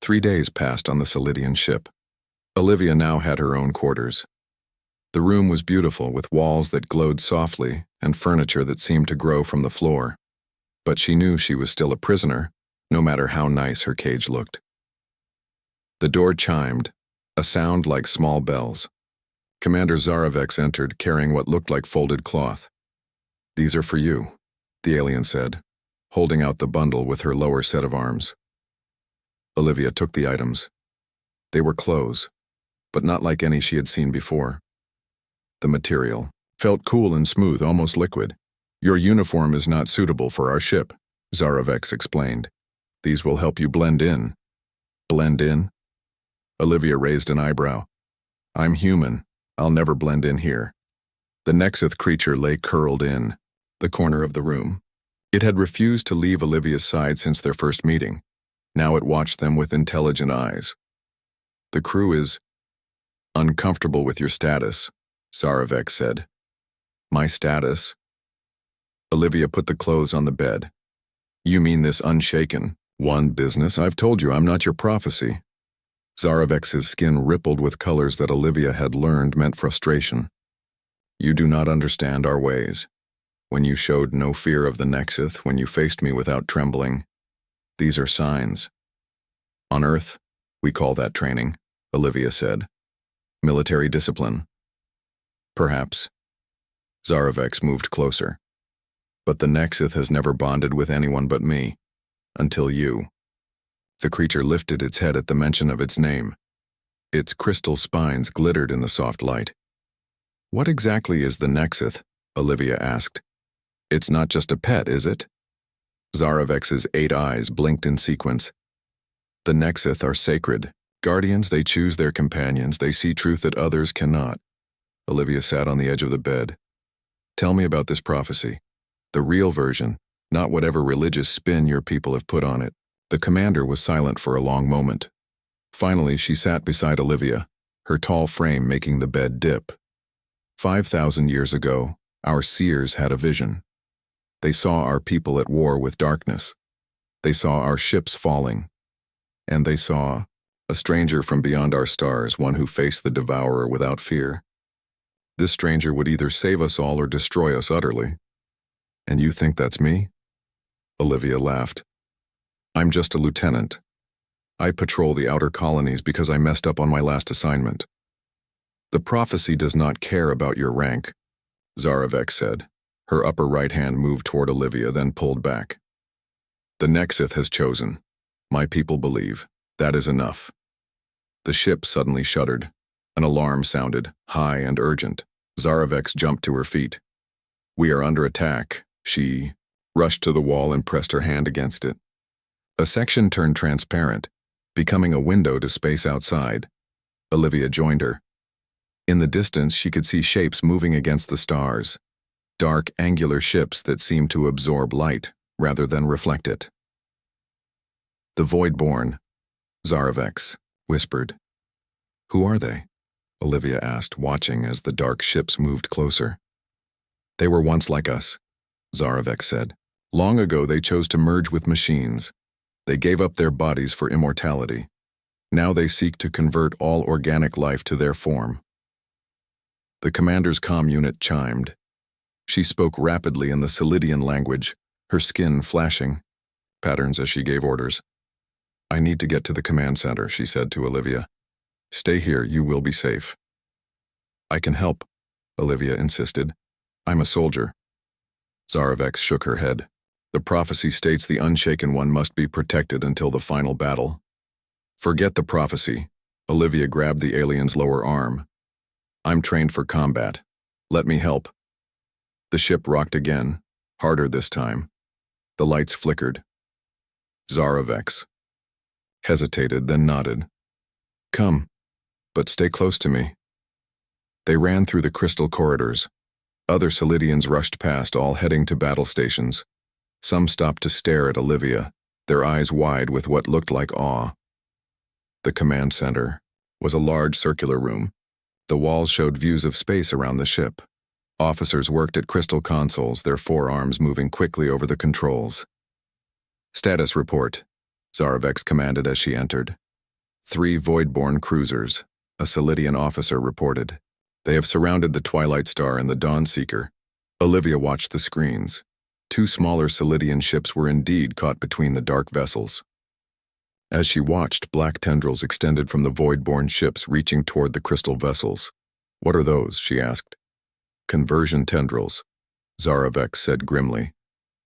3 days passed on the Solidian ship. Olivia now had her own quarters. The room was beautiful, with walls that glowed softly and furniture that seemed to grow from the floor. But she knew she was still a prisoner, no matter how nice her cage looked. The door chimed, a sound like small bells. Commander Zarovex entered, carrying what looked like folded cloth. "These are for you," the alien said, holding out the bundle with her lower set of arms. Olivia took the items. They were clothes, but not like any she had seen before. The material felt cool and smooth, almost liquid. "Your uniform is not suitable for our ship," Zarovex explained. "These will help you blend in." "Blend in?" Olivia raised an eyebrow. "I'm human. I'll never blend in here." The Nexith creature lay curled in the corner of the room. It had refused to leave Olivia's side since their first meeting. Now it watched them with intelligent eyes. "The crew is uncomfortable with your status," Zarovex said. "My status?" Olivia put the clothes on the bed. "You mean this unshaken one business? I've told you I'm not your prophecy." Zarovex's skin rippled with colors that Olivia had learned meant frustration. "You do not understand our ways. When you showed no fear of the Nexith, when you faced me without trembling, these are signs. On Earth, we call that training," Olivia said. "Military discipline." "Perhaps." Zarovex moved closer. "But the Nexith has never bonded with anyone but me. Until you." The creature lifted its head at the mention of its name. Its crystal spines glittered in the soft light. "What exactly is the Nexith?" Olivia asked. "It's not just a pet, is it?" Zarovex's 8 eyes blinked in sequence. "The Nexith are sacred. Guardians, they choose their companions. They see truth that others cannot." Olivia sat on the edge of the bed. "Tell me about this prophecy. The real version, not whatever religious spin your people have put on it." The commander was silent for a long moment. Finally, she sat beside Olivia, her tall frame making the bed dip. 5,000 years ago, our seers had a vision. They saw our people at war with darkness. They saw our ships falling. And they saw a stranger from beyond our stars, one who faced the Devourer without fear. This stranger would either save us all or destroy us utterly. "And you think that's me?" Olivia laughed. "I'm just a lieutenant. I patrol the outer colonies because I messed up on my last assignment." "The prophecy does not care about your rank," Zarovex said. Her upper right hand moved toward Olivia, then pulled back. "The Nexith has chosen. My people believe. That is enough." The ship suddenly shuddered. An alarm sounded, high and urgent. Zarovex jumped to her feet. "We are under attack." She rushed to the wall and pressed her hand against it. A section turned transparent, becoming a window to space outside. Olivia joined her. In the distance, she could see shapes moving against the stars. Dark, angular ships that seemed to absorb light rather than reflect it. "The Voidborn," Zarovex whispered. "Who are they?" Olivia asked, watching as the dark ships moved closer. "They were once like us," Zarovex said. "Long ago they chose to merge with machines. They gave up their bodies for immortality. Now they seek to convert all organic life to their form." The commander's comm unit chimed. She spoke rapidly in the Solidian language, her skin flashing patterns as she gave orders. "I need to get to the command center," she said to Olivia. "Stay here, you will be safe." "I can help," Olivia insisted. "I'm a soldier." Zarovex shook her head. "The prophecy states the Unshaken One must be protected until the final battle." "Forget the prophecy." Olivia grabbed the alien's lower arm. "I'm trained for combat. Let me help." The ship rocked again, harder this time. The lights flickered. Zarovex hesitated, then nodded. "Come, but stay close to me." They ran through the crystal corridors. Other Solidians rushed past, all heading to battle stations. Some stopped to stare at Olivia, their eyes wide with what looked like awe. The command center was a large circular room. The walls showed views of space around the ship. Officers worked at crystal consoles, their forearms moving quickly over the controls. "Status report," Zarovex commanded as she entered. 3 Voidborn cruisers, a Solidian officer reported. They have surrounded the Twilight Star and the Dawnseeker. Olivia watched the screens. 2 smaller Solidian ships were indeed caught between the dark vessels. As she watched, black tendrils extended from the Voidborn ships reaching toward the crystal vessels. "What are those?" she asked. "Conversion tendrils," Zaravek said grimly.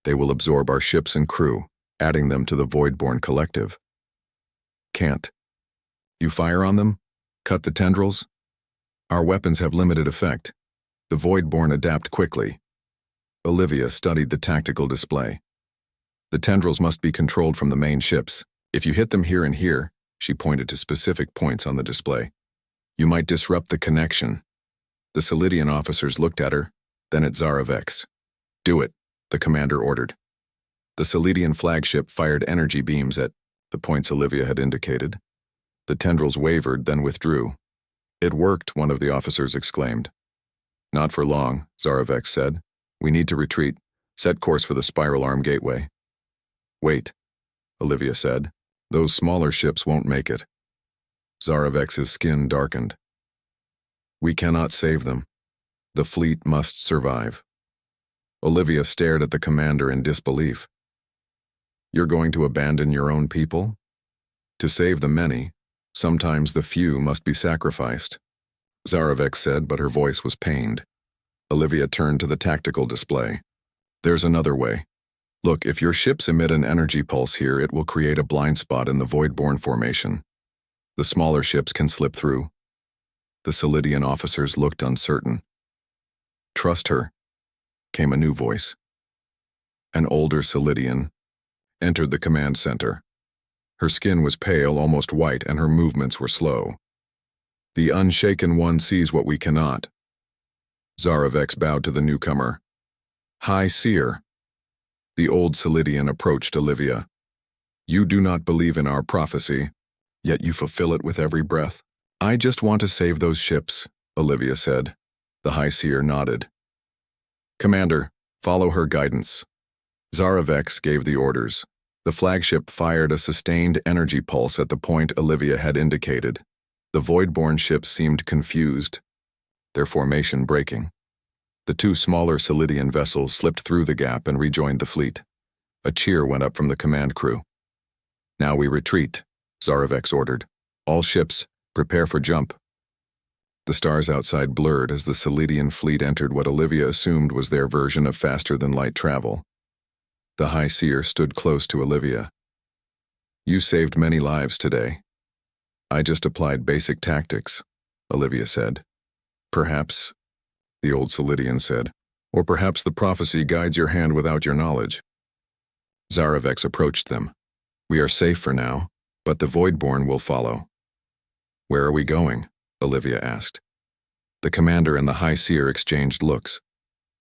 "They will absorb our ships and crew, adding them to the Voidborn collective." "Can't. You fire on them? Cut the tendrils?" "Our weapons have limited effect. The Voidborn adapt quickly." Olivia studied the tactical display. "The tendrils must be controlled from the main ships. If you hit them here and here," she pointed to specific points on the display, "you might disrupt the connection." The Solidian officers looked at her, then at Zaravek. "Do it," the commander ordered. The Solidian flagship fired energy beams at the points Olivia had indicated. The tendrils wavered, then withdrew. "It worked," one of the officers exclaimed. "Not for long," Zaravek said. "We need to retreat. Set course for the spiral arm gateway." "Wait," Olivia said. "Those smaller ships won't make it." Zaravek's skin darkened. "We cannot save them. The fleet must survive." Olivia stared at the commander in disbelief. "You're going to abandon your own people? To save the many, sometimes the few must be sacrificed," Zaravek said, but her voice was pained. Olivia turned to the tactical display. "There's another way. Look, if your ships emit an energy pulse here, it will create a blind spot in the Voidborn formation. The smaller ships can slip through." The Solidian officers looked uncertain. "Trust her," came a new voice. An older Solidian entered the command center. Her skin was pale, almost white, and her movements were slow. "The Unshaken One sees what we cannot." Zaravek bowed to the newcomer. "High Seer." The old Solidian approached Olivia. "You do not believe in our prophecy, yet you fulfill it with every breath." "I just want to save those ships," Olivia said. The High Seer nodded. "Commander, follow her guidance." Zaravek gave the orders. The flagship fired a sustained energy pulse at the point Olivia had indicated. The Voidborn ships seemed confused, their formation breaking. The 2 smaller Solidian vessels slipped through the gap and rejoined the fleet. A cheer went up from the command crew. "Now we retreat," Zaravek ordered. "All ships, prepare for jump." The stars outside blurred as the Solidian fleet entered what Olivia assumed was their version of faster-than-light travel. The High Seer stood close to Olivia. "You saved many lives today." "I just applied basic tactics," Olivia said. "Perhaps," the old Solidian said, "or perhaps the prophecy guides your hand without your knowledge." Zaravek approached them. "We are safe for now, but the Voidborn will follow." "Where are we going?" Olivia asked. The commander and the High Seer exchanged looks.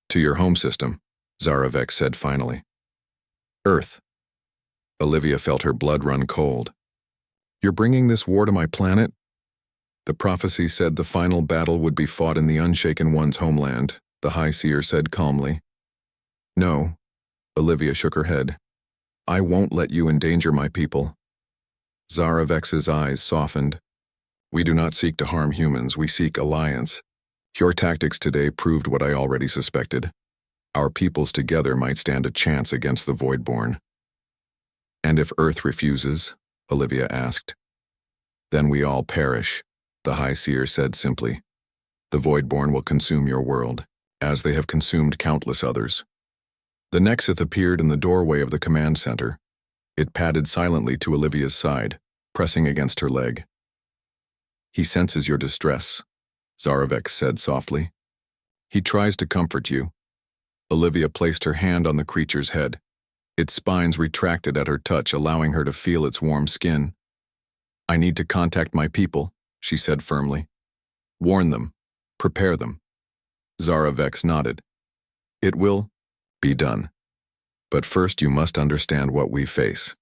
"To your home system," Zaravek said finally. "Earth." Olivia felt her blood run cold. "You're bringing this war to my planet?" "The prophecy said the final battle would be fought in the Unshaken One's homeland," the High Seer said calmly. "No," Olivia shook her head. "I won't let you endanger my people." Zaravek's eyes softened. "We do not seek to harm humans, we seek alliance. Your tactics today proved what I already suspected. Our peoples together might stand a chance against the Voidborn." "And if Earth refuses?" Olivia asked. "Then we all perish," the High Seer said simply. "The Voidborn will consume your world, as they have consumed countless others." The Nexith appeared in the doorway of the command center. It padded silently to Olivia's side, pressing against her leg. "He senses your distress," Zaravek said softly. "He tries to comfort you." Olivia placed her hand on the creature's head. Its spines retracted at her touch, allowing her to feel its warm skin. "I need to contact my people," she said firmly. "Warn them. Prepare them." Zaravek nodded. "It will be done. But first you must understand what we face,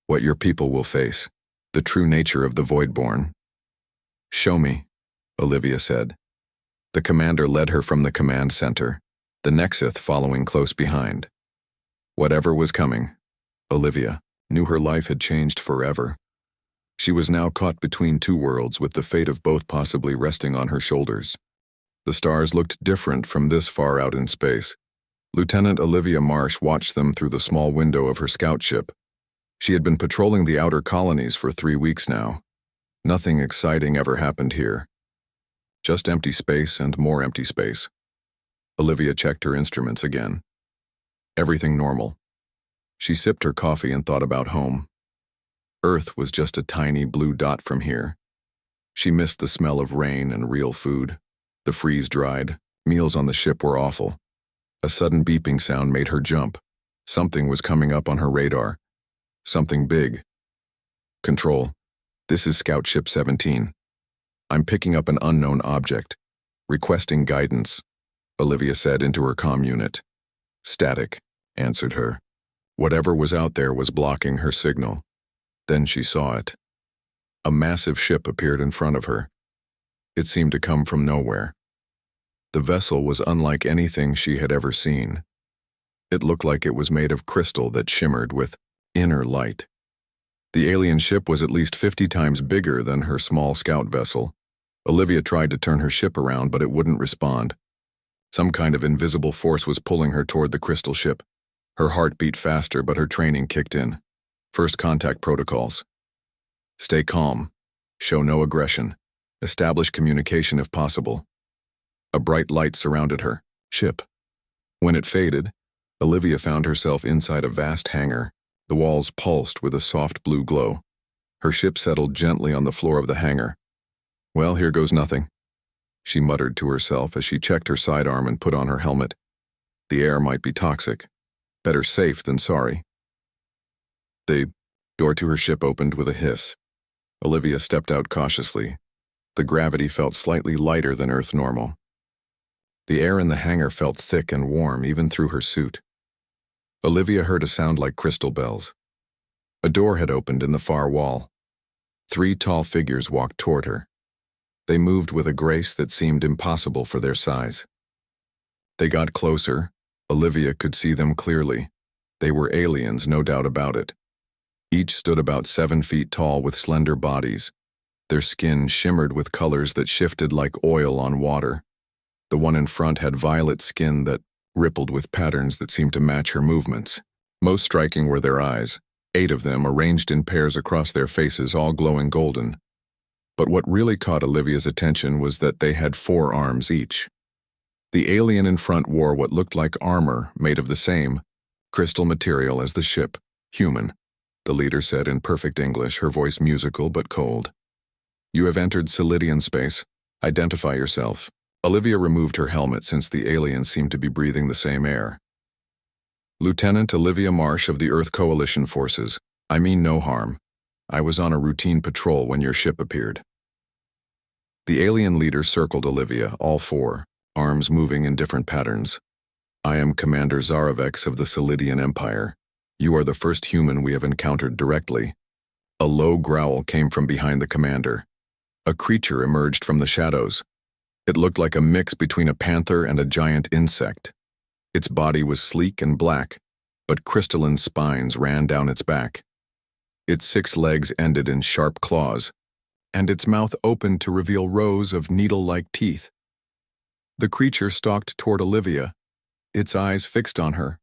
what your people will face, the true nature of the Voidborn." "Show me," Olivia said. The commander led her from the command center, the Nexith following close behind. Whatever was coming, Olivia knew her life had changed forever. She was now caught between two worlds, with the fate of both possibly resting on her shoulders. The stars looked different from this far out in space. Lieutenant Olivia Marsh watched them through the small window of her scout ship. She had been patrolling the outer colonies for 3 weeks now. Nothing exciting ever happened here. Just empty space and more empty space. Olivia checked her instruments again. Everything normal. She sipped her coffee and thought about home. Earth was just a tiny blue dot from here. She missed the smell of rain and real food. The freeze-dried. Meals on the ship were awful. A sudden beeping sound made her jump. Something was coming up on her radar. Something big. Control. This is Scout Ship 17. I'm picking up an unknown object. Requesting guidance, Olivia said into her comm unit. Static, answered her. Whatever was out there was blocking her signal. Then she saw it. A massive ship appeared in front of her. It seemed to come from nowhere. The vessel was unlike anything she had ever seen. It looked like it was made of crystal that shimmered with inner light. The alien ship was at least 50 times bigger than her small scout vessel. Olivia tried to turn her ship around, but it wouldn't respond. Some kind of invisible force was pulling her toward the crystal ship. Her heart beat faster, but her training kicked in. First contact protocols. Stay calm. Show no aggression. Establish communication if possible. A bright light surrounded her. Ship. When it faded, Olivia found herself inside a vast hangar. The walls pulsed with a soft blue glow. Her ship settled gently on the floor of the hangar. Well, here goes nothing, she muttered to herself as she checked her sidearm and put on her helmet. The air might be toxic. Better safe than sorry. The door to her ship opened with a hiss. Olivia stepped out cautiously. The gravity felt slightly lighter than Earth normal. The air in the hangar felt thick and warm even through her suit. Olivia heard a sound like crystal bells. A door had opened in the far wall. 3 tall figures walked toward her. They moved with a grace that seemed impossible for their size. They got closer. Olivia could see them clearly. They were aliens, no doubt about it. Each stood about 7 feet tall with slender bodies. Their skin shimmered with colors that shifted like oil on water. The one in front had violet skin that rippled with patterns that seemed to match her movements. Most striking were their eyes, 8 of them arranged in pairs across their faces, all glowing golden. But what really caught Olivia's attention was that they had 4 arms each. The alien in front wore what looked like armor made of the same crystal material as the ship. Human, the leader said in perfect English, her voice musical but cold. You have entered Solidian space. Identify yourself. Olivia removed her helmet since the alien seemed to be breathing the same air. Lieutenant Olivia Marsh of the Earth Coalition Forces. I mean no harm. I was on a routine patrol when your ship appeared. The alien leader circled Olivia, all 4, arms moving in different patterns. I am Commander Zaravex of the Solidian Empire. You are the first human we have encountered directly. A low growl came from behind the commander. A creature emerged from the shadows. It looked like a mix between a panther and a giant insect. Its body was sleek and black, but crystalline spines ran down its back. Its 6 legs ended in sharp claws, and its mouth opened to reveal rows of needle-like teeth. The creature stalked toward Olivia, its eyes fixed on her.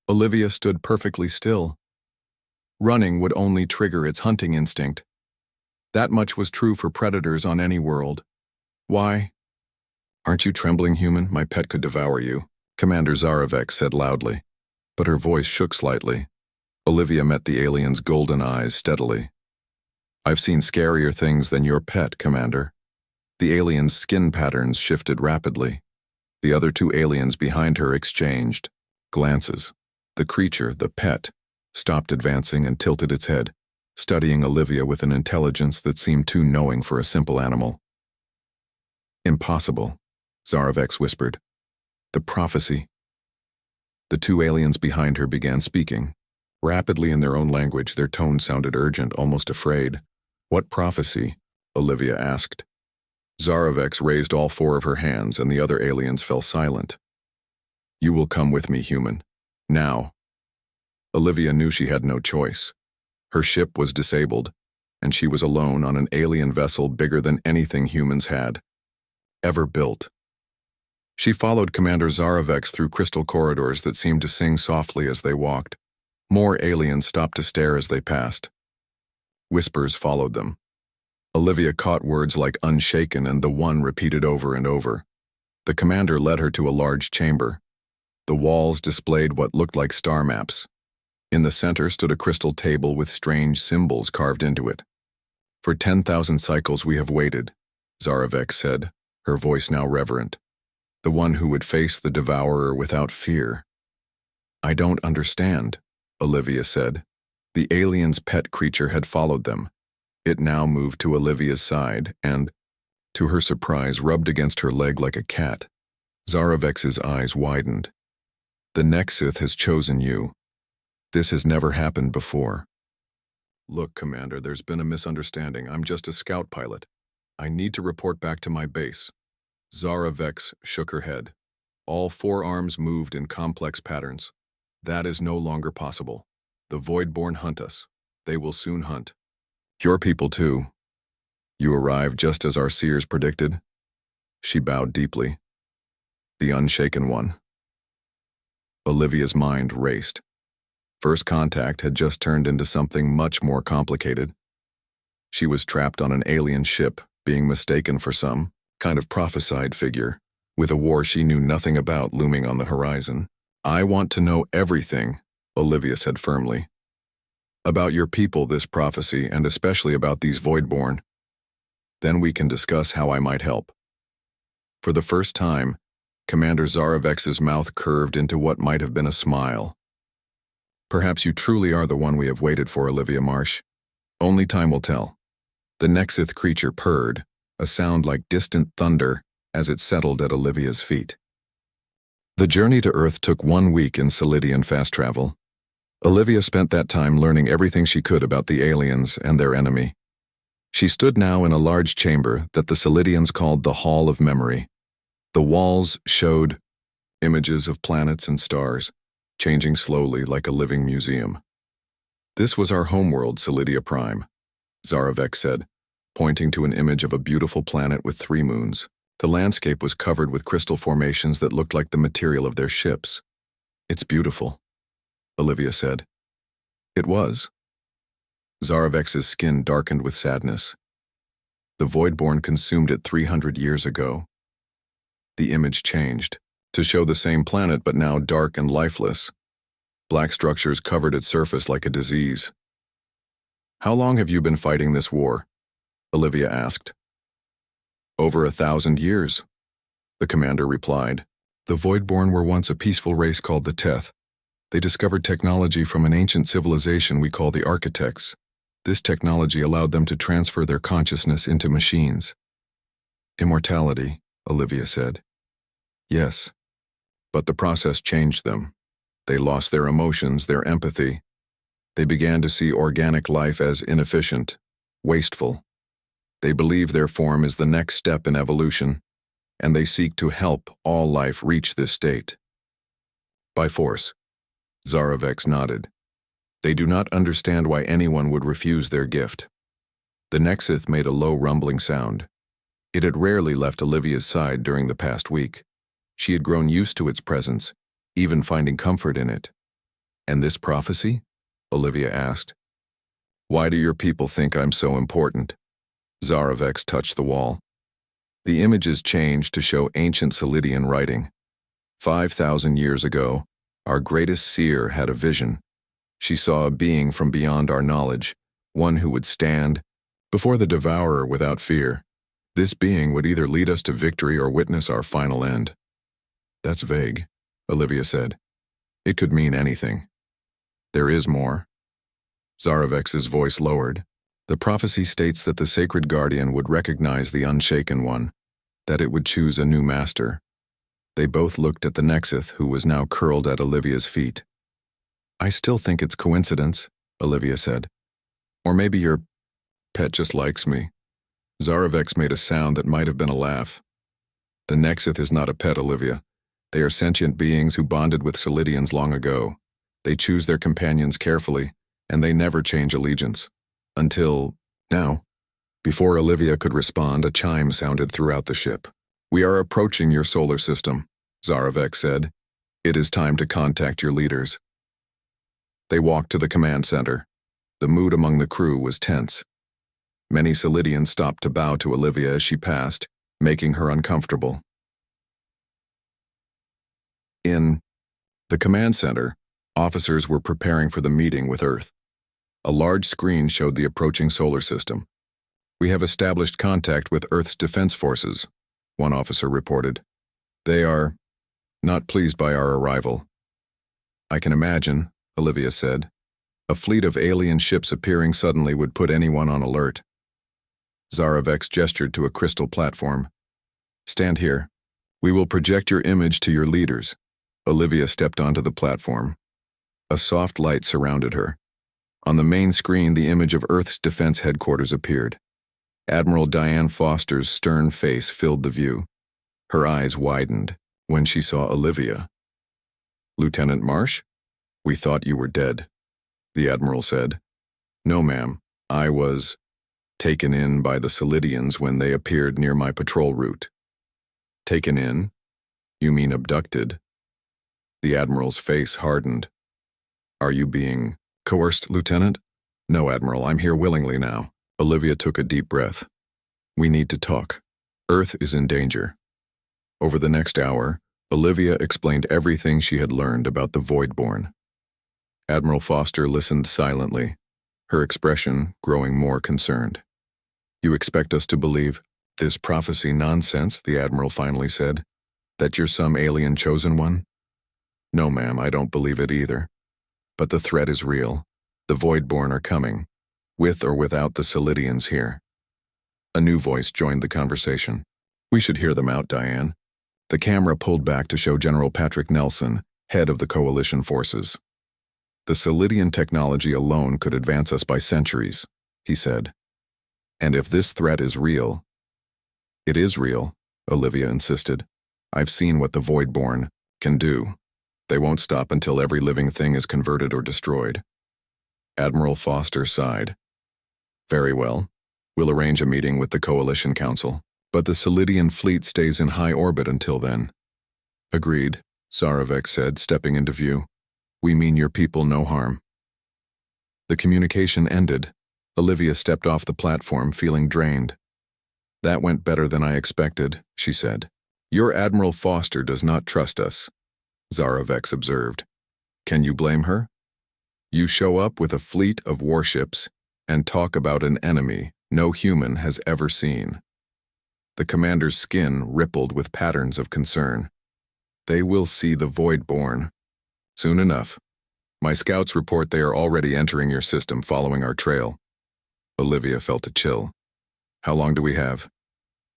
Olivia stood perfectly still. Running would only trigger its hunting instinct. That much was true for predators on any world. Why? Aren't you trembling, human? My pet could devour you, Commander Zaravex said loudly, but her voice shook slightly. Olivia met the alien's golden eyes steadily. I've seen scarier things than your pet, Commander. The alien's skin patterns shifted rapidly. The other 2 aliens behind her exchanged glances. The creature, the pet, stopped advancing and tilted its head, studying Olivia with an intelligence that seemed too knowing for a simple animal. Impossible, Zaravex whispered. The prophecy. The 2 aliens behind her began speaking. Rapidly in their own language, their tone sounded urgent, almost afraid. What prophecy? Olivia asked. Zaravex raised all 4 of her hands, and the other aliens fell silent. You will come with me, human. Now. Olivia knew she had no choice. Her ship was disabled. and she was alone on an alien vessel bigger than anything humans had ever built. She followed Commander Zarovex through crystal corridors that seemed to sing softly as they walked. More aliens stopped to stare as they passed. Whispers followed them. Olivia caught words like unshaken and the one repeated over and over. The commander led her to a large chamber. The walls displayed what looked like star maps. In the center stood a crystal table with strange symbols carved into it. "For 10,000 cycles we have waited," Zarovex said, her voice now reverent. "The one who would face the Devourer without fear." "I don't understand," Olivia said. The alien's pet creature had followed them. It now moved to Olivia's side and, to her surprise, rubbed against her leg like a cat. Zarovex's eyes widened. "The Nexith has chosen you. This has never happened before." "Look, Commander, there's been a misunderstanding. I'm just a scout pilot. I need to report back to my base." Zarovex shook her head. All four arms moved in complex patterns. "That is no longer possible. The Voidborn hunt us. They will soon hunt. Your people too. You arrived just as our seers predicted." She bowed deeply. "The Unshaken One." Olivia's mind raced. First contact had just turned into something much more complicated. She was trapped on an alien ship, being mistaken for some kind of prophesied figure, with a war she knew nothing about looming on the horizon. "I want to know everything," Olivia said firmly. "About your people, this prophecy, and especially about these Voidborn. Then we can discuss how I might help." For the first time, Commander Zarovex's mouth curved into what might have been a smile. "Perhaps you truly are the one we have waited for, Olivia Marsh. Only time will tell." The Nexith creature purred, a sound like distant thunder, as it settled at Olivia's feet. The journey to Earth took 1 week in Solidian fast travel. Olivia spent that time learning everything she could about the aliens and their enemy. She stood now in a large chamber that the Solidians called the Hall of Memory. The walls showed images of planets and stars, changing slowly like a living museum. "This was our homeworld, Solidia Prime," Zarovex said, pointing to an image of a beautiful planet with 3 moons. The landscape was covered with crystal formations that looked like the material of their ships. "It's beautiful," Olivia said. It was. Zarovex's skin darkened with sadness. The Voidborn consumed it 300 years ago. The image changed, to show the same planet but now dark and lifeless. Black structures covered its surface like a disease. "How long have you been fighting this war?" Olivia asked. "Over 1,000 years," the commander replied. "The Voidborn were once a peaceful race called the Teth. They discovered technology from an ancient civilization we call the Architects. This technology allowed them to transfer their consciousness into machines." "Immortality," Olivia said. "Yes, but the process changed them. They lost their emotions, their empathy. They began to see organic life as inefficient, wasteful. They believe their form is the next step in evolution, and they seek to help all life reach this state. By force." Zarovex nodded. "They do not understand why anyone would refuse their gift." The Nexith made a low rumbling sound. It had rarely left Olivia's side during the past week. She had grown used to its presence, even finding comfort in it. "And this prophecy?" Olivia asked. "Why do your people think I'm so important?" Zarovex touched the wall. The images changed to show ancient Solidian writing. 5,000 years ago, our greatest seer had a vision. She saw a being from beyond our knowledge, one who would stand before the Devourer without fear. This being would either lead us to victory or witness our final end. "That's vague," Olivia said. "It could mean anything." "There is more." Zarovex's voice lowered. "The prophecy states that the Sacred Guardian would recognize the Unshaken One, that it would choose a new master." They both looked at the Nexith, who was now curled at Olivia's feet. "I still think it's coincidence," Olivia said. "Or maybe your pet just likes me." Zarovex made a sound that might have been a laugh. "The Nexith is not a pet, Olivia. They are sentient beings who bonded with Solidians long ago. They choose their companions carefully, and they never change allegiance. Until, Now, before Olivia could respond, a chime sounded throughout the ship. "We are approaching your solar system," Zaravek said. "It is time to contact your leaders." They walked to the command center. The mood among the crew was tense. Many Solidians stopped to bow to Olivia as she passed, making her uncomfortable. In the command center, officers were preparing for the meeting with Earth. A large screen showed the approaching solar system. "We have established contact with Earth's defense forces," one officer reported. "They are not pleased by our arrival." "I can imagine," Olivia said. "A fleet of alien ships appearing suddenly would put anyone on alert." Zaravek gestured to a crystal platform. "Stand here. We will project your image to your leaders." Olivia stepped onto the platform. A soft light surrounded her. On the main screen, the image of Earth's defense headquarters appeared. Admiral Diane Foster's stern face filled the view. Her eyes widened when she saw Olivia. "Lieutenant Marsh? We thought you were dead," the Admiral said. "No, ma'am. I was taken in by the Solidians when they appeared near my patrol route." "Taken in? You mean abducted?" The Admiral's face hardened. "Are you being coerced, Lieutenant?" "No, Admiral, I'm here willingly now." Olivia took a deep breath. "We need to talk. Earth is in danger." Over the next hour, Olivia explained everything she had learned about the Voidborn. Admiral Foster listened silently, her expression growing more concerned. "You expect us to believe this prophecy nonsense," the Admiral finally said, "that you're some alien chosen one?" "No, ma'am, I don't believe it either. But the threat is real. The Voidborn are coming, with or without the Solidians here." A new voice joined the conversation. "We should hear them out, Diane." The camera pulled back to show General Patrick Nelson, head of the Coalition forces. "The Solidian technology alone could advance us by centuries," he said. "And if this threat is real—" "It is real," Olivia insisted. "I've seen what the Voidborn can do. They won't stop until every living thing is converted or destroyed." Admiral Foster sighed. "Very well. We'll arrange a meeting with the Coalition Council, but the Solidian fleet stays in high orbit until then." "Agreed," Zaravek said, stepping into view. "We mean your people no harm." The communication ended. Olivia stepped off the platform, feeling drained. "That went better than I expected," she said. "Your Admiral Foster does not trust us," Zaravek observed. "Can you blame her? You show up with a fleet of warships and talk about an enemy no human has ever seen." The commander's skin rippled with patterns of concern. "They will see the Voidborn soon enough. My scouts report they are already entering your system following our trail." Olivia felt a chill. "How long do we have?"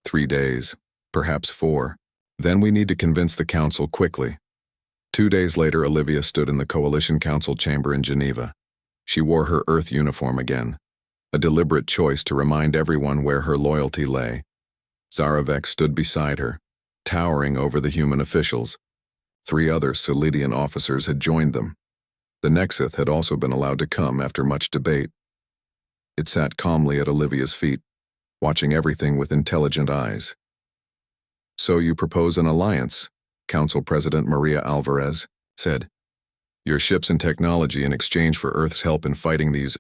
3 days, perhaps 4. Then we need to convince the council quickly." 2 days later, Olivia stood in the Coalition Council chamber in Geneva. She wore her Earth uniform again, a deliberate choice to remind everyone where her loyalty lay. Zaravek stood beside her, towering over the human officials. 3 other Solidian officers had joined them. The Nexith had also been allowed to come after much debate. It sat calmly at Olivia's feet, watching everything with intelligent eyes. "So you propose an alliance," Council President Maria Alvarez said. "Your ships and technology in exchange for Earth's help in fighting these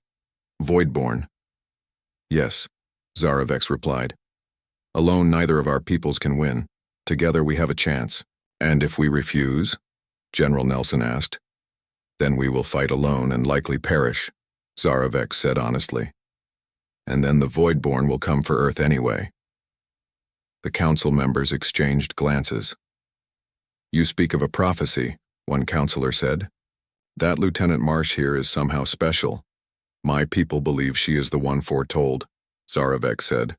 Voidborn." "Yes," Zaravek replied. "Alone, neither of our peoples can win. Together we have a chance." "And if we refuse?" General Nelson asked. "Then we will fight alone and likely perish," Zaravek said honestly. "And then the Voidborn will come for Earth anyway." The council members exchanged glances. "You speak of a prophecy," one counselor said. "That Lieutenant Marsh here is somehow special. My people believe she is the one foretold," Zaravek said.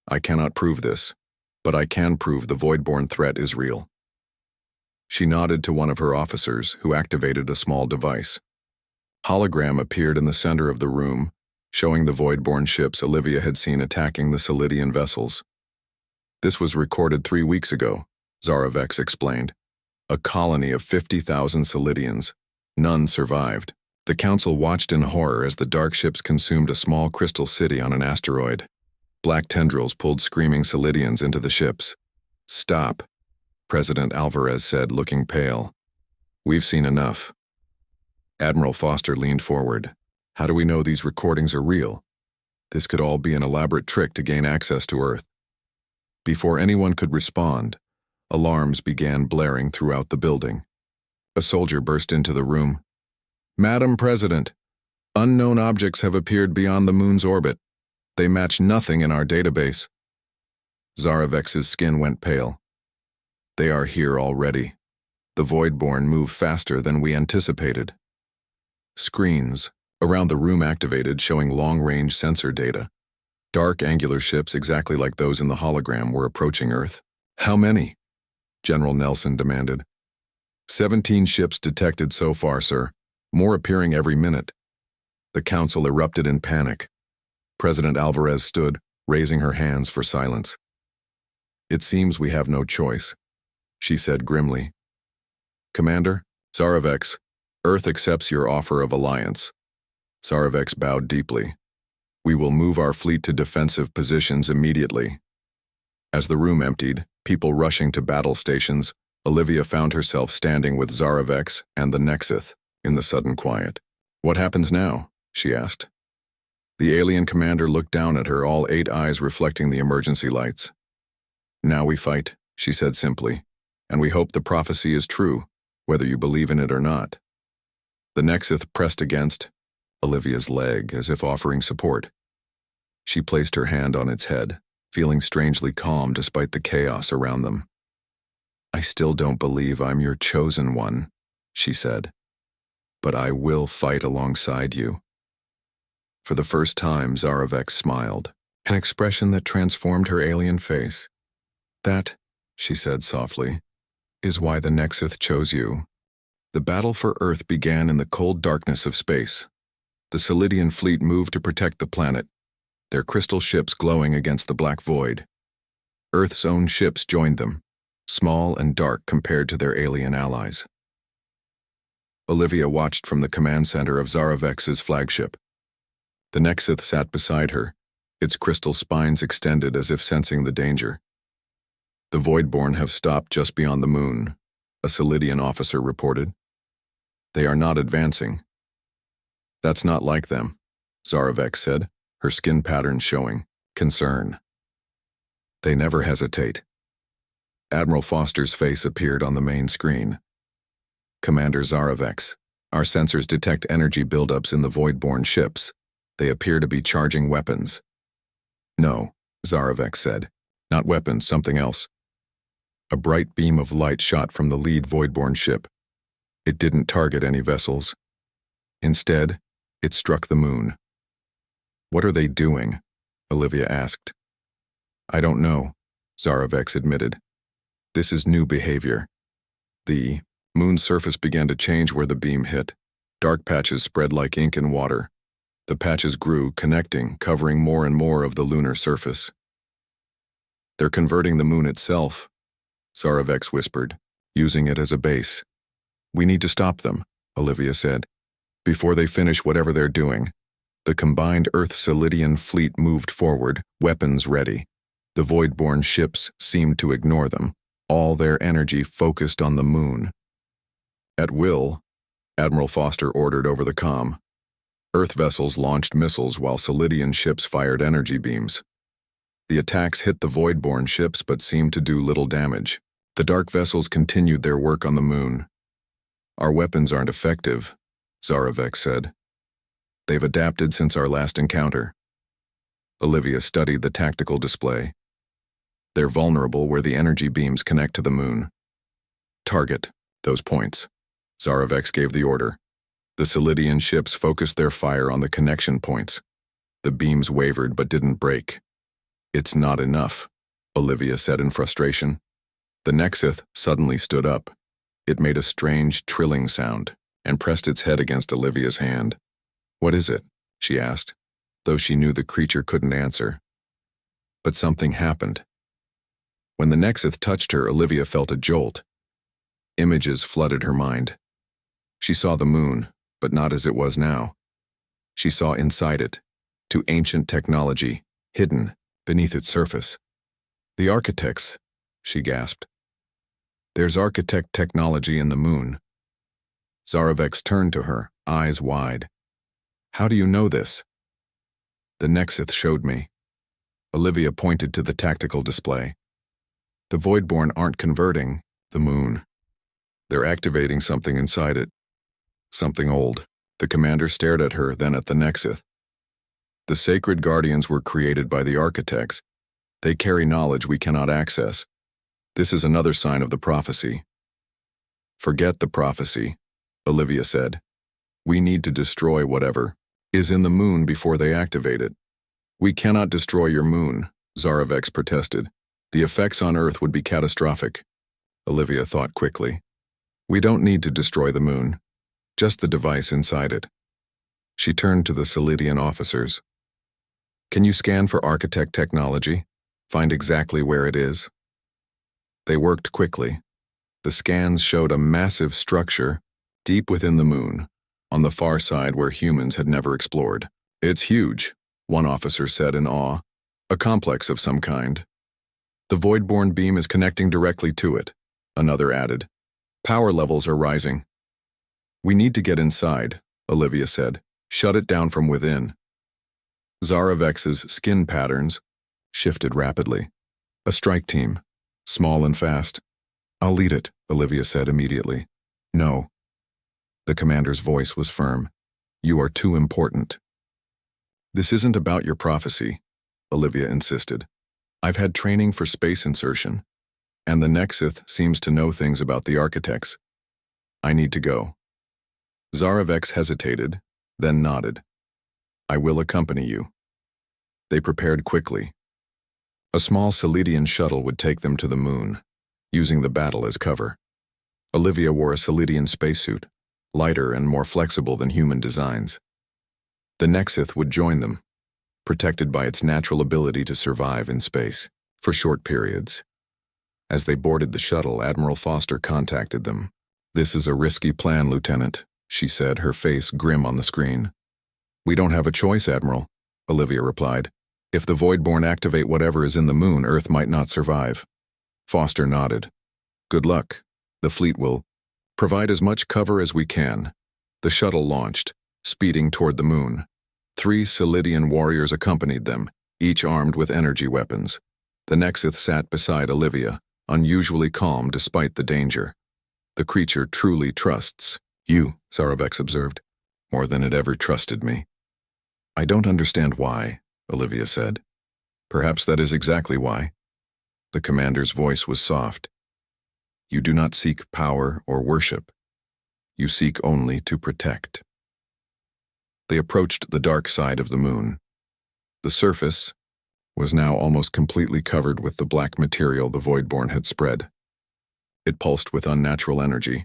"I cannot prove this, but I can prove the Voidborn threat is real." She nodded to one of her officers, who activated a small device. Hologram appeared in the center of the room, showing the Voidborn ships Olivia had seen attacking the Solidian vessels. "This was recorded 3 weeks ago," Zaravek explained. "A colony of 50,000 Solidians. None survived. The council watched in horror as the dark ships consumed a small crystal city on an asteroid. Black tendrils pulled screaming Solidians into the ships. "Stop," President Alvarez said, looking pale. "We've seen enough." Admiral Foster leaned forward. "How do we know these recordings are real? This could all be an elaborate trick to gain access to Earth." Before anyone could respond, alarms began blaring throughout the building. A soldier burst into the room. "Madam President, unknown objects have appeared beyond the moon's orbit. They match nothing in our database." Zaravex's skin went pale. "They are here already. The Voidborn move faster than we anticipated." Screens around the room activated, showing long-range sensor data. Dark angular ships exactly like those in the hologram were approaching Earth. "How many?" General Nelson demanded. 17 ships detected so far, sir. More appearing every minute." The council erupted in panic. President Alvarez stood, raising her hands for silence. "It seems we have no choice," she said grimly. "Commander, Zaravex, Earth accepts your offer of alliance." Zaravex bowed deeply. "We will move our fleet to defensive positions immediately." As the room emptied, people rushing to battle stations, Olivia found herself standing with Zaravex and the Nexith in the sudden quiet. "What happens now?" she asked. The alien commander looked down at her, all 8 eyes reflecting the emergency lights. "Now we fight," she said simply, "and we hope the prophecy is true, whether you believe in it or not." The Nexith pressed against Olivia's leg as if offering support. She placed her hand on its head, feeling strangely calm despite the chaos around them. "I still don't believe I'm your chosen one," she said, "but I will fight alongside you." For the first time, Zaravex smiled, an expression that transformed her alien face. "That," she said softly, "is why the Nexith chose you." The battle for Earth began in the cold darkness of space. The Solidian fleet moved to protect the planet, their crystal ships glowing against the black void. Earth's own ships joined them, small and dark compared to their alien allies. Olivia watched from the command center of Zaravex's flagship. The Nexith sat beside her, its crystal spines extended as if sensing the danger. "The Voidborn have stopped just beyond the moon," a Solidian officer reported. "They are not advancing." "That's not like them," Zaravex said, her skin pattern showing concern. "They never hesitate." Admiral Foster's face appeared on the main screen. "Commander Zaravex, our sensors detect energy buildups in the Voidborn ships. They appear to be charging weapons." "No," Zaravex said. "Not weapons, something else." A bright beam of light shot from the lead Voidborn ship. It didn't target any vessels. Instead, it struck the moon. "What are they doing?" Olivia asked. "I don't know," Zaravex admitted. "This is new behavior." The moon's surface began to change where the beam hit. Dark patches spread like ink in water. The patches grew, connecting, covering more and more of the lunar surface. "They're converting the moon itself," Zaravex whispered, "using it as a base." "We need to stop them," Olivia said. "Before they finish whatever they're doing." The combined Earth-Solidian fleet moved forward, weapons ready. The Voidborn ships seemed to ignore them, all their energy focused on the moon. At will, Admiral Foster ordered over the comm. Earth vessels launched missiles while Solidian ships fired energy beams. The attacks hit the Voidborn ships but seemed to do little damage. The dark vessels continued their work on the moon. "Our weapons aren't effective," Zaravex said. "They've adapted since our last encounter." Olivia studied the tactical display. "They're vulnerable where the energy beams connect to the moon." "Target those points," Zaravex gave the order. The Solidian ships focused their fire on the connection points. The beams wavered but didn't break. "It's not enough," Olivia said in frustration. The Nexith suddenly stood up. It made a strange, trilling sound and pressed its head against Olivia's hand. "What is it?" she asked, though she knew the creature couldn't answer. But something happened. When the Nexith touched her, Olivia felt a jolt. Images flooded her mind. She saw the moon, but not as it was now. She saw inside it, to ancient technology, hidden beneath its surface. The architects, she gasped. There's architect technology in the moon. Zarovex turned to her, eyes wide. How do you know this? The Nexith showed me. Olivia pointed to the tactical display. The Voidborn aren't converting the moon. They're activating something inside it. Something old. The commander stared at her, then at the Nexith. The sacred guardians were created by the architects. They carry knowledge we cannot access. This is another sign of the prophecy. Forget the prophecy, Olivia said. We need to destroy whatever is in the moon before they activate it. We cannot destroy your moon, Zarovex protested. The effects on Earth would be catastrophic. Olivia thought quickly. We don't need to destroy the moon, just the device inside it. She turned to the Solidian officers. Can you scan for architect technology? Find exactly where it is? They worked quickly. The scans showed a massive structure deep within the moon, on the far side where humans had never explored. It's huge, one officer said in awe. A complex of some kind. The Voidborn beam is connecting directly to it, another added. Power levels are rising. We need to get inside, Olivia said. Shut it down from within. Zarovex's skin patterns shifted rapidly. A strike team, small and fast. I'll lead it, Olivia said immediately. No. The commander's voice was firm. You are too important. This isn't about your prophecy, Olivia insisted. I've had training for space insertion, and the Nexith seems to know things about the architects. I need to go. Zarovex hesitated, then nodded. I will accompany you. They prepared quickly. A small Solidian shuttle would take them to the moon, using the battle as cover. Olivia wore a Solidian spacesuit, lighter and more flexible than human designs. The Nexith would join them, protected by its natural ability to survive in space, for short periods. As they boarded the shuttle, Admiral Foster contacted them. This is a risky plan, Lieutenant, she said, her face grim on the screen. We don't have a choice, Admiral, Olivia replied. If the Voidborn activate whatever is in the moon, Earth might not survive. Foster nodded. Good luck. The fleet will provide as much cover as we can. The shuttle launched, speeding toward the moon. 3 Solidian warriors accompanied them, each armed with energy weapons. The Nexith sat beside Olivia, unusually calm despite the danger. The creature truly trusts you, Zarovex observed, more than it ever trusted me. I don't understand why, Olivia said. Perhaps that is exactly why. The commander's voice was soft. You do not seek power or worship. You seek only to protect. They approached the dark side of the moon. The surface was now almost completely covered with the black material the Voidborn had spread. It pulsed with unnatural energy.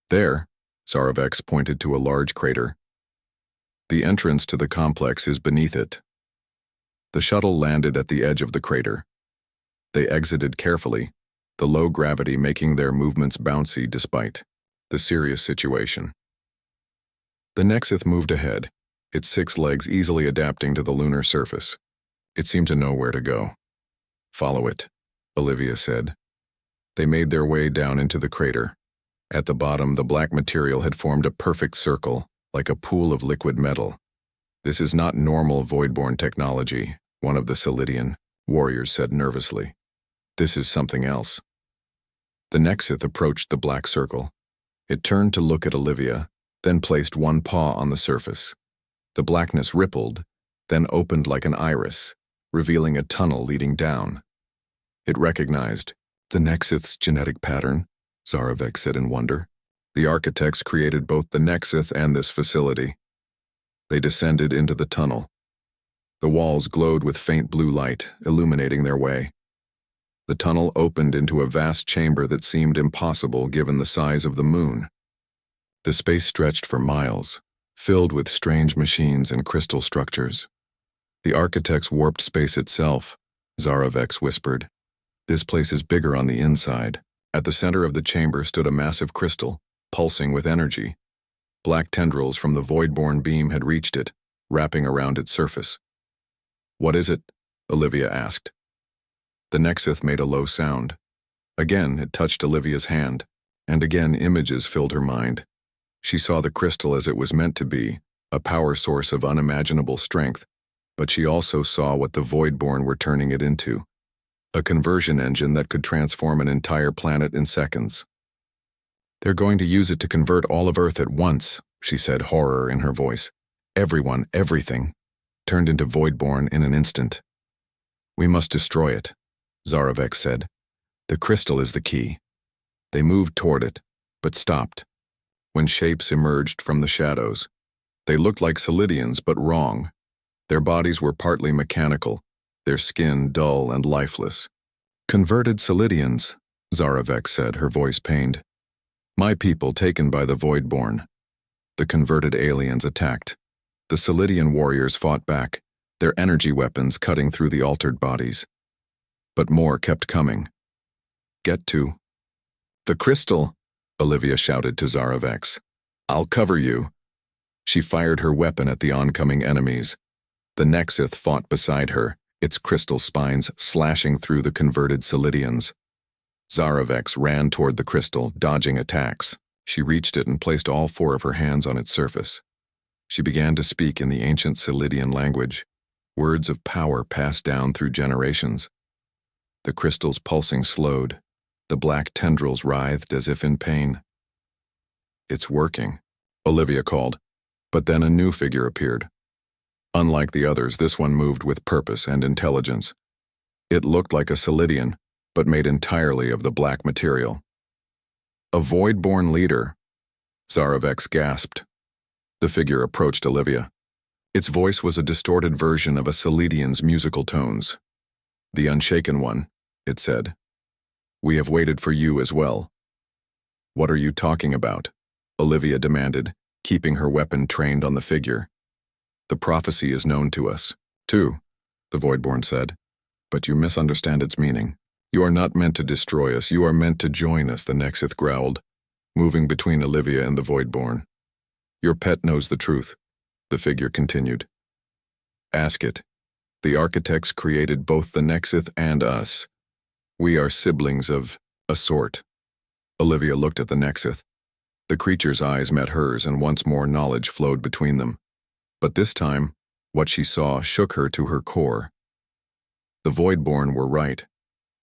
There, Zarovex pointed to a large crater. The entrance to the complex is beneath it. The shuttle landed at the edge of the crater. They exited carefully, the low gravity making their movements bouncy despite the serious situation. The Nexith moved ahead, its 6 legs easily adapting to the lunar surface. It seemed to know where to go. Follow it, Olivia said. They made their way down into the crater. At the bottom, the black material had formed a perfect circle, like a pool of liquid metal. This is not normal Voidborn technology, one of the Solidian warriors said nervously. This is something else. The Nexith approached the black circle. It turned to look at Olivia, then placed one paw on the surface. The blackness rippled, then opened like an iris, revealing a tunnel leading down. It recognized the Nexith's genetic pattern, Zarovex said in wonder. The architects created both the Nexith and this facility. They descended into the tunnel. The walls glowed with faint blue light, illuminating their way. The tunnel opened into a vast chamber that seemed impossible given the size of the moon. The space stretched for miles, filled with strange machines and crystal structures. The architects warped space itself, Zarovex whispered. This place is bigger on the inside. At the center of the chamber stood a massive crystal, pulsing with energy. Black tendrils from the void-born beam had reached it, wrapping around its surface. "What is it?" Olivia asked. The Nexith made a low sound. Again, it touched Olivia's hand, and again images filled her mind. She saw the crystal as it was meant to be, a power source of unimaginable strength, but she also saw what the Voidborn were turning it into, a conversion engine that could transform an entire planet in seconds. "They're going to use it to convert all of Earth at once," she said, horror in her voice. "Everyone, everything, turned into Voidborn in an instant." "We must destroy it," Zaravek said. "The crystal is the key." They moved toward it, but stopped, when shapes emerged from the shadows. They looked like Solidians, but wrong. Their bodies were partly mechanical, their skin dull and lifeless. "Converted Solidians," Zaravek said, her voice pained. "My people taken by the Voidborn." The converted aliens attacked. The Solidian warriors fought back, their energy weapons cutting through the altered bodies. But more kept coming. "Get to the crystal," Olivia shouted to Zaravek. "I'll cover you." She fired her weapon at the oncoming enemies. The Nexith fought beside her, its crystal spines slashing through the converted Solidians. Zaravek ran toward the crystal, dodging attacks. She reached it and placed all 4 of her hands on its surface. She began to speak in the ancient Solidian language, words of power passed down through generations. The crystal's pulsing slowed. The black tendrils writhed as if in pain. "It's working," Olivia called, but then a new figure appeared. Unlike the others, this one moved with purpose and intelligence. It looked like a Solidian, but made entirely of the black material. "A Voidborn leader," Zaravek gasped. The figure approached Olivia. Its voice was a distorted version of a Solidian's musical tones. "The Unshaken One," it said. "We have waited for you as well." "What are you talking about?" Olivia demanded, keeping her weapon trained on the figure. "The prophecy is known to us, too," the Voidborn said, "but you misunderstand its meaning. You are not meant to destroy us, you are meant to join us," the Nexith growled, moving between Olivia and the Voidborn. "Your pet knows the truth," the figure continued. "Ask it. The architects created both the Nexith and us. We are siblings of a sort." Olivia looked at the Nexith. The creature's eyes met hers, and once more knowledge flowed between them. But this time, what she saw shook her to her core. The Voidborn were right.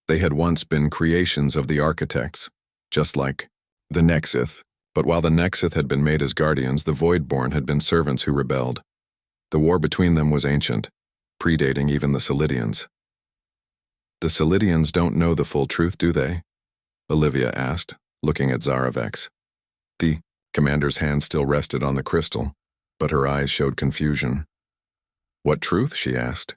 They had once been creations of the architects, just like the Nexith. But while the Nexith had been made as guardians, the Voidborn had been servants who rebelled. The war between them was ancient, predating even the Solidians. "The Solidians don't know the full truth, do they?" Olivia asked, looking at Zaravek. The commander's hand still rested on the crystal, but her eyes showed confusion. "What truth?" she asked.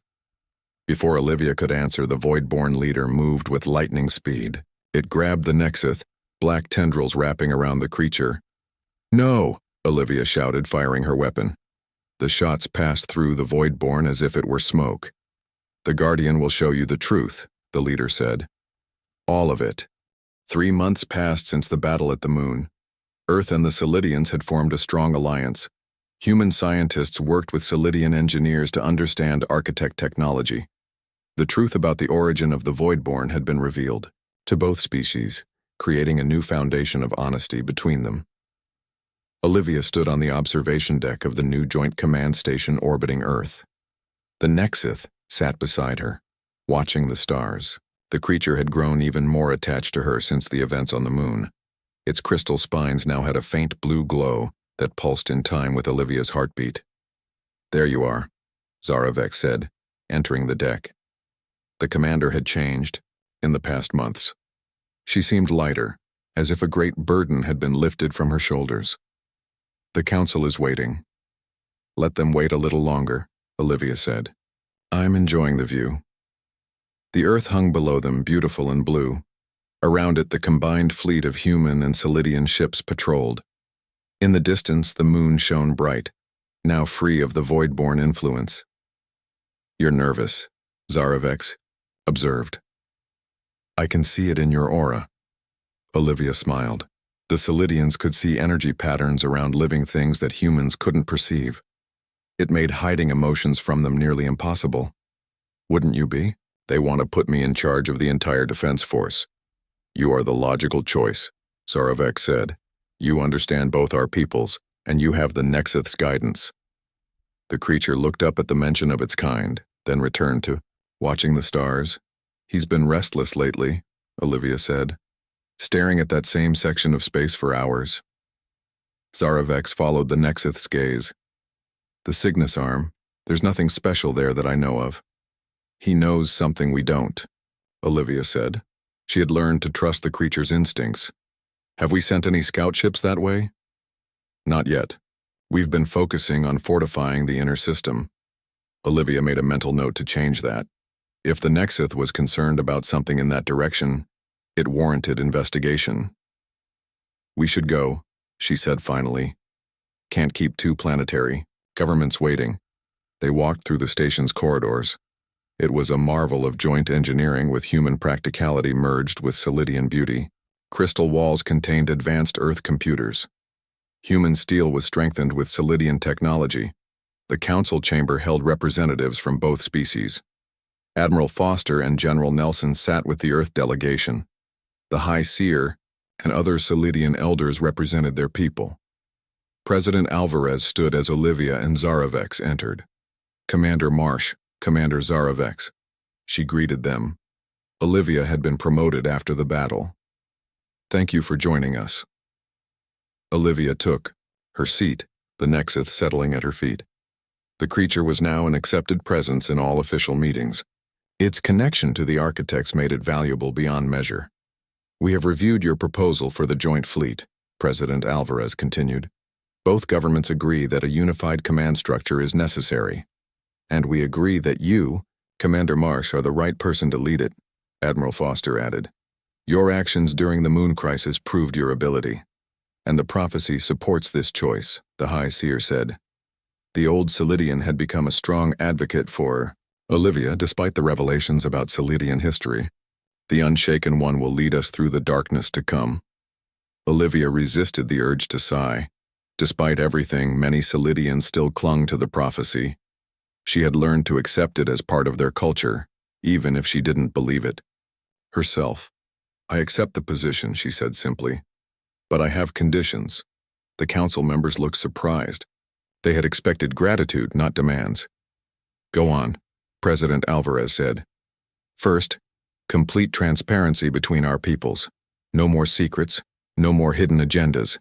Before Olivia could answer, the Voidborn leader moved with lightning speed. It grabbed the Nexith, black tendrils wrapping around the creature. "No!" Olivia shouted, firing her weapon. The shots passed through the Voidborn as if it were smoke. "The Guardian will show you the truth," the leader said. "All of it." 3 months passed since the battle at the moon. Earth and the Solidians had formed a strong alliance. Human scientists worked with Solidian engineers to understand architect technology. The truth about the origin of the Voidborn had been revealed to both species, creating a new foundation of honesty between them. Olivia stood on the observation deck of the new Joint Command Station orbiting Earth. The Nexith sat beside her, watching the stars. The creature had grown even more attached to her since the events on the moon. Its crystal spines now had a faint blue glow that pulsed in time with Olivia's heartbeat. "There you are," Zaravek said, entering the deck. The commander had changed in the past months. She seemed lighter, as if a great burden had been lifted from her shoulders. "The council is waiting." "Let them wait a little longer," Olivia said. "I'm enjoying the view." The Earth hung below them, beautiful and blue. Around it, the combined fleet of human and Solidian ships patrolled. In the distance, the moon shone bright, now free of the Voidborn influence. "You're nervous," Zaravek observed. "I can see it in your aura." Olivia smiled. The Solidians could see energy patterns around living things that humans couldn't perceive. It made hiding emotions from them nearly impossible. Wouldn't you be? They want to put me in charge of the entire defense force. You are the logical choice, Zaravek said. You understand both our peoples, and you have the Nexith's guidance. The creature looked up at the mention of its kind, then returned to watching the stars. He's been restless lately, Olivia said, staring at that same section of space for hours. Zaravex followed the Nexith's gaze. The Cygnus arm, there's nothing special there that I know of. He knows something we don't, Olivia said. She had learned to trust the creature's instincts. Have we sent any scout ships that way? Not yet. We've been focusing on fortifying the inner system. Olivia made a mental note to change that. If the Nexith was concerned about something in that direction, it warranted investigation. We should go, she said finally. Can't keep too planetary. Government's waiting. They walked through the station's corridors. It was a marvel of joint engineering with human practicality merged with Solidian beauty. Crystal walls contained advanced Earth computers. Human steel was strengthened with Solidian technology. The council chamber held representatives from both species. Admiral Foster and General Nelson sat with the Earth delegation. The High Seer and other Solidian elders represented their people. President Alvarez stood as Olivia and Zaravex entered. Commander Marsh, Commander Zaravex. She greeted them. Olivia had been promoted after the battle. Thank you for joining us. Olivia took her seat, the Nexith settling at her feet. The creature was now an accepted presence in all official meetings. Its connection to the architects made it valuable beyond measure. We have reviewed your proposal for the joint fleet, President Alvarez continued. Both governments agree that a unified command structure is necessary. And we agree that you, Commander Marsh, are the right person to lead it, Admiral Foster added. Your actions during the Moon Crisis proved your ability. And the prophecy supports this choice, the High Seer said. The old Solidian had become a strong advocate for Olivia, despite the revelations about Solidian history. The Unshaken One will lead us through the darkness to come. Olivia resisted the urge to sigh. Despite everything, many Solidians still clung to the prophecy. She had learned to accept it as part of their culture, even if she didn't believe it. Herself. I accept the position, she said simply. But I have conditions. The council members looked surprised. They had expected gratitude, not demands. Go on, President Alvarez said. First, complete transparency between our peoples. No more secrets, no more hidden agendas.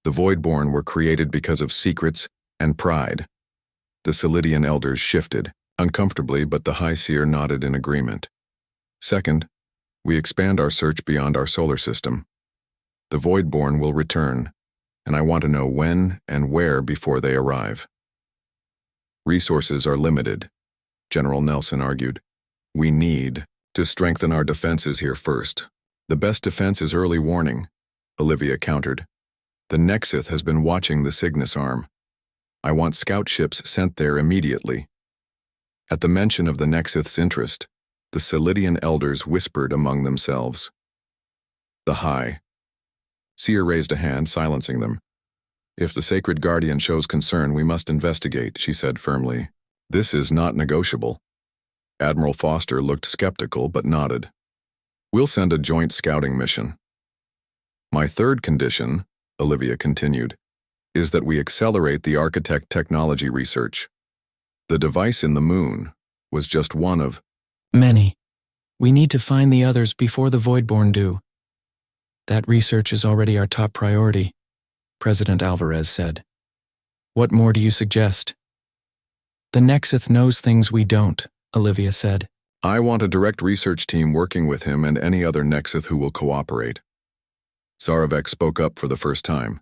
The Voidborn were created because of secrets and pride. The Solidian elders shifted, uncomfortably, but the High Seer nodded in agreement. Second, we expand our search beyond our solar system. The Voidborn will return, and I want to know when and where before they arrive. Resources are limited, General Nelson argued. We need to strengthen our defenses here first. The best defense is early warning, Olivia countered. The Nexith has been watching the Cygnus arm. I want scout ships sent there immediately. At the mention of the Nexith's interest, the Solidian elders whispered among themselves. The High Seer raised a hand, silencing them. If the Sacred Guardian shows concern, we must investigate, she said firmly. This is not negotiable. Admiral Foster looked skeptical but nodded. We'll send a joint scouting mission. My third condition, Olivia continued, is that we accelerate the architect technology research. The device in the moon was just one of many. We need to find the others before the Voidborn do. That research is already our top priority, President Alvarez said. What more do you suggest? The Nexith knows things we don't, Olivia said. I want a direct research team working with him and any other Nexith who will cooperate. Zaravek spoke up for the first time.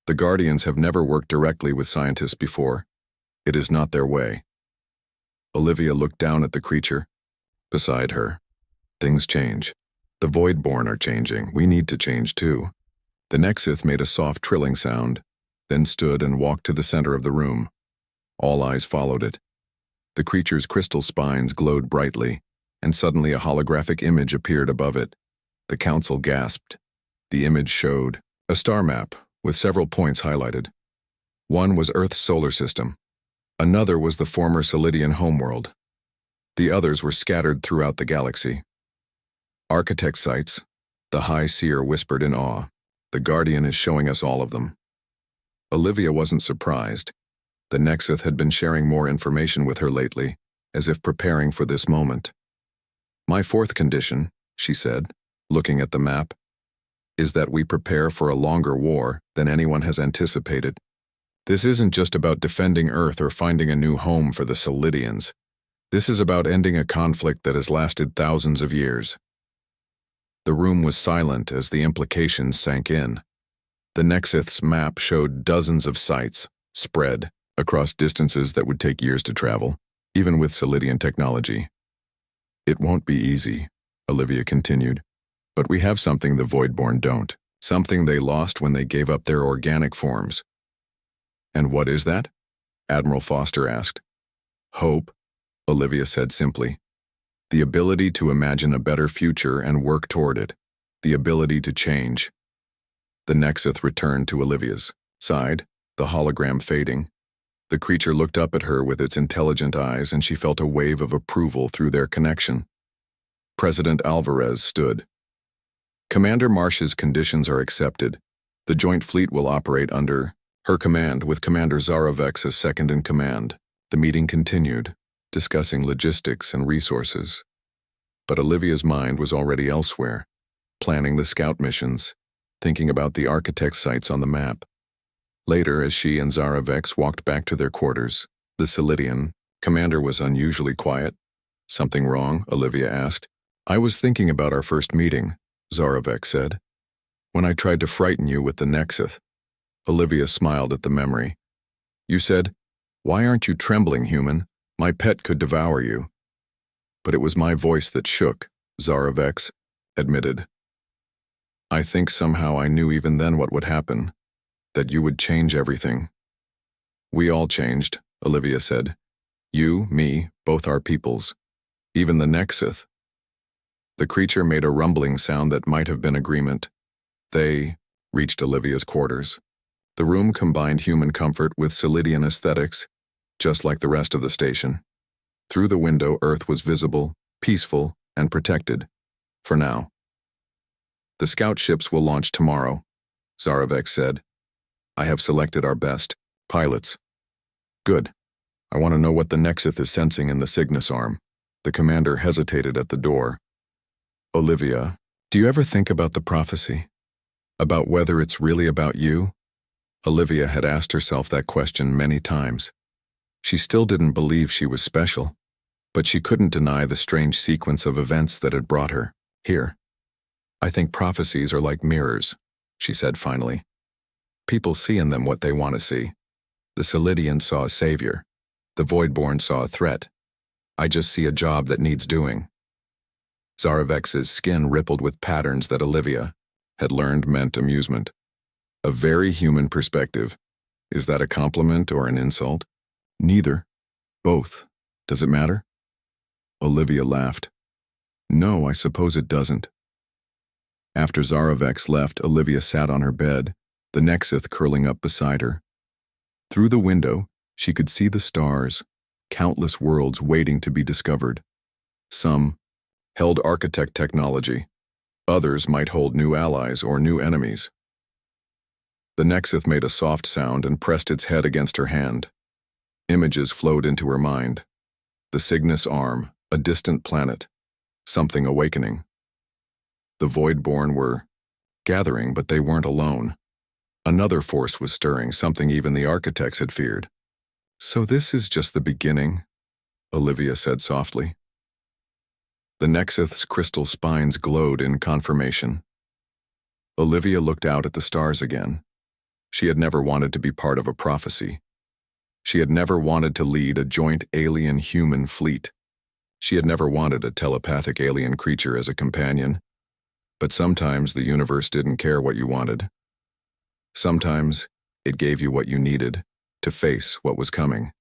The Guardians have never worked directly with scientists before. It is not their way. Olivia looked down at the creature. Beside her. Things change. The Voidborn are changing. We need to change too. The Nexith made a soft trilling sound, then stood and walked to the center of the room. All eyes followed it. The creature's crystal spines glowed brightly, and suddenly a holographic image appeared above it. The council gasped. The image showed A star map, with several points highlighted. One was Earth's solar system. Another was the former Solidian homeworld. The others were scattered throughout the galaxy. Architect sites, the High Seer whispered in awe. The Guardian is showing us all of them. Olivia wasn't surprised. The Nexus had been sharing more information with her lately, as if preparing for this moment. My fourth condition, she said, looking at the map, is that we prepare for a longer war than anyone has anticipated. This isn't just about defending Earth or finding a new home for the Solidians. This is about ending a conflict that has lasted thousands of years. The room was silent as the implications sank in. The Nexus map showed dozens of sites, spread across distances that would take years to travel, even with Solidian technology. It won't be easy, Olivia continued, but we have something the Voidborn don't, something they lost when they gave up their organic forms. And what is that? Admiral Foster asked. Hope, Olivia said simply. The ability to imagine a better future and work toward it. The ability to change. The Nexus returned to Olivia's side, the hologram fading. The creature looked up at her with its intelligent eyes, and she felt a wave of approval through their connection. President Alvarez stood. Commander Marsh's conditions are accepted. The Joint Fleet will operate under her command, with Commander Zarovex as second in command. The meeting continued, discussing logistics and resources. But Olivia's mind was already elsewhere, planning the scout missions, thinking about the architect sites on the map. Later, as she and Zarovex walked back to their quarters, the Solidian commander was unusually quiet. Something wrong? Olivia asked. I was thinking about our first meeting, Zarovex said. When I tried to frighten you with the Nexus. Olivia smiled at the memory. You said, "Why aren't you trembling, human? My pet could devour you." But it was my voice that shook, Zarovex admitted. I think somehow I knew even then what would happen, that you would change everything. We all changed, Olivia said. You, me, both our peoples. Even the Nexus. The creature made a rumbling sound that might have been agreement. They reached Olivia's quarters. The room combined human comfort with Solidian aesthetics, just like the rest of the station. Through the window, Earth was visible, peaceful, and protected. For now. The scout ships will launch tomorrow, Zarovex said. I have selected our best pilots. Good. I want to know what the Nexus is sensing in the Cygnus arm. The commander hesitated at the door. Olivia, do you ever think about the prophecy? About whether it's really about you? Olivia had asked herself that question many times. She still didn't believe she was special, but she couldn't deny the strange sequence of events that had brought her here. I think prophecies are like mirrors, she said finally. People see in them what they want to see. The Solidian saw a savior. The Voidborn saw a threat. I just see a job that needs doing. Zarovex's skin rippled with patterns that Olivia had learned meant amusement. A very human perspective. Is that a compliment or an insult? Neither. Both. Does it matter? Olivia laughed. No, I suppose it doesn't. After Zarovex left, Olivia sat on her bed, the Nexus curling up beside her. Through the window, she could see the stars, countless worlds waiting to be discovered. Some held architect technology. Others might hold new allies or new enemies. The Nexus made a soft sound and pressed its head against her hand. Images flowed into her mind. The Cygnus arm, a distant planet, something awakening. The Voidborn were gathering, but they weren't alone. Another force was stirring, something even the architects had feared. So this is just the beginning, Olivia said softly. The Nexus's crystal spines glowed in confirmation. Olivia looked out at the stars again. She had never wanted to be part of a prophecy. She had never wanted to lead a joint alien-human fleet. She had never wanted a telepathic alien creature as a companion. But sometimes the universe didn't care what you wanted. Sometimes it gave you what you needed to face what was coming.